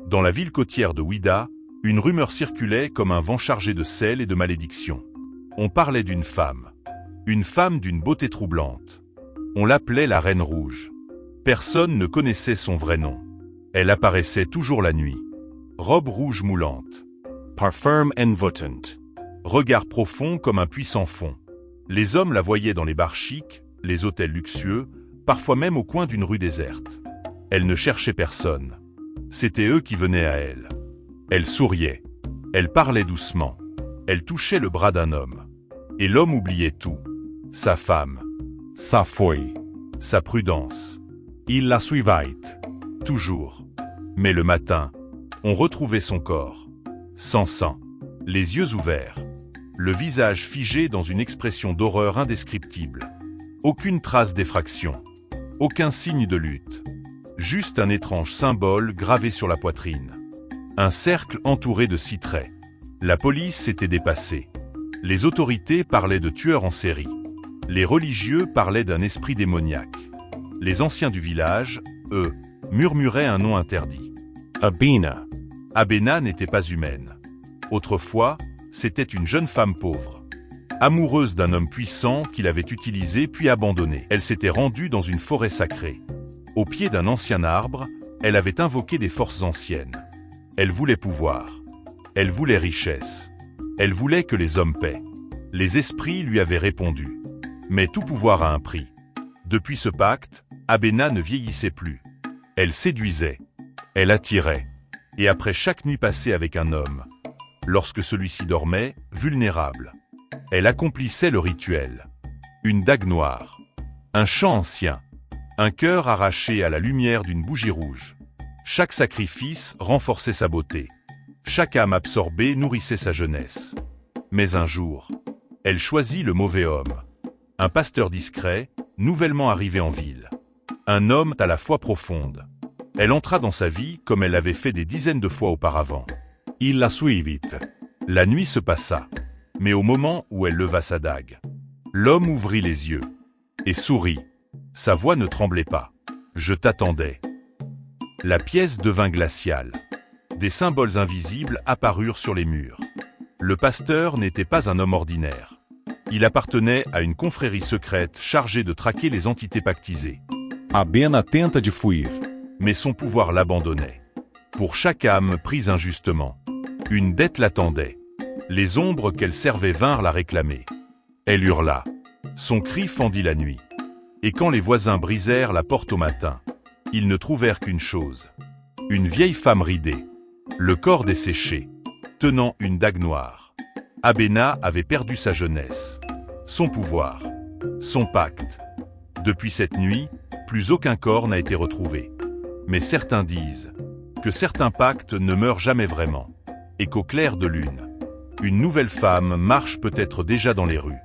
Dans la ville côtière de Ouida, une rumeur circulait comme un vent chargé de sel et de malédictions. On parlait d'une femme d'une beauté troublante. On l'appelait la Reine Rouge. Personne ne connaissait son vrai nom. Elle apparaissait toujours la nuit. Robe rouge moulante. Parfum envoûtant. Regard profond comme un puits sans fond. Les hommes la voyaient dans les bars chics, les hôtels luxueux, parfois même au coin d'une rue déserte. Elle ne cherchait personne. C'était eux qui venaient à elle. Elle souriait. Elle parlait doucement. Elle touchait le bras d'un homme. Et l'homme oubliait tout. Sa femme. Sa foi. Sa prudence. Il la suivait. Toujours. Mais le matin, on retrouvait son corps. Sans sang. Les yeux ouverts. Le visage figé dans une expression d'horreur indescriptible. Aucune trace d'effraction. Aucun signe de lutte. Juste un étrange symbole gravé sur la poitrine. Un cercle entouré de 6 traits. La police s'était dépassée. Les autorités parlaient de tueurs en série. Les religieux parlaient d'un esprit démoniaque. Les anciens du village, eux, murmuraient un nom interdit. Abena. Abena n'était pas humaine. Autrefois, c'était une jeune femme pauvre. Amoureuse d'un homme puissant qui l'avait utilisée puis abandonnée. Elle s'était rendue dans une forêt sacrée. Au pied d'un ancien arbre, elle avait invoqué des forces anciennes. Elle voulait pouvoir. Elle voulait richesse. Elle voulait que les hommes paient. Les esprits lui avaient répondu. Mais tout pouvoir a un prix. Depuis ce pacte, Abena ne vieillissait plus. Elle séduisait. Elle attirait. Et après chaque nuit passée avec un homme, lorsque celui-ci dormait, vulnérable, elle accomplissait le rituel. Une dague noire. Un chant ancien. Un cœur arraché à la lumière d'une bougie rouge. Chaque sacrifice renforçait sa beauté. Chaque âme absorbée nourrissait sa jeunesse. Mais un jour, elle choisit le mauvais homme. Un pasteur discret, nouvellement arrivé en ville. Un homme à la foi profonde. Elle entra dans sa vie comme elle l'avait fait des dizaines de fois auparavant. Il la suivit. La nuit se passa. Mais au moment où elle leva sa dague, l'homme ouvrit les yeux et sourit. Sa voix ne tremblait pas. Je t'attendais. La pièce devint glaciale. Des symboles invisibles apparurent sur les murs. Le pasteur n'était pas un homme ordinaire. Il appartenait à une confrérie secrète chargée de traquer les entités pactisées. Abena tenta de fuir. Mais son pouvoir l'abandonnait. Pour chaque âme prise injustement, une dette l'attendait. Les ombres qu'elle servait vinrent la réclamer. Elle hurla. Son cri fendit la nuit. Et quand les voisins brisèrent la porte au matin, ils ne trouvèrent qu'une chose. Une vieille femme ridée, le corps desséché, tenant une dague noire. Abena avait perdu sa jeunesse, son pouvoir, son pacte. Depuis cette nuit, plus aucun corps n'a été retrouvé. Mais certains disent que certains pactes ne meurent jamais vraiment, et qu'au clair de lune, une nouvelle femme marche peut-être déjà dans les rues.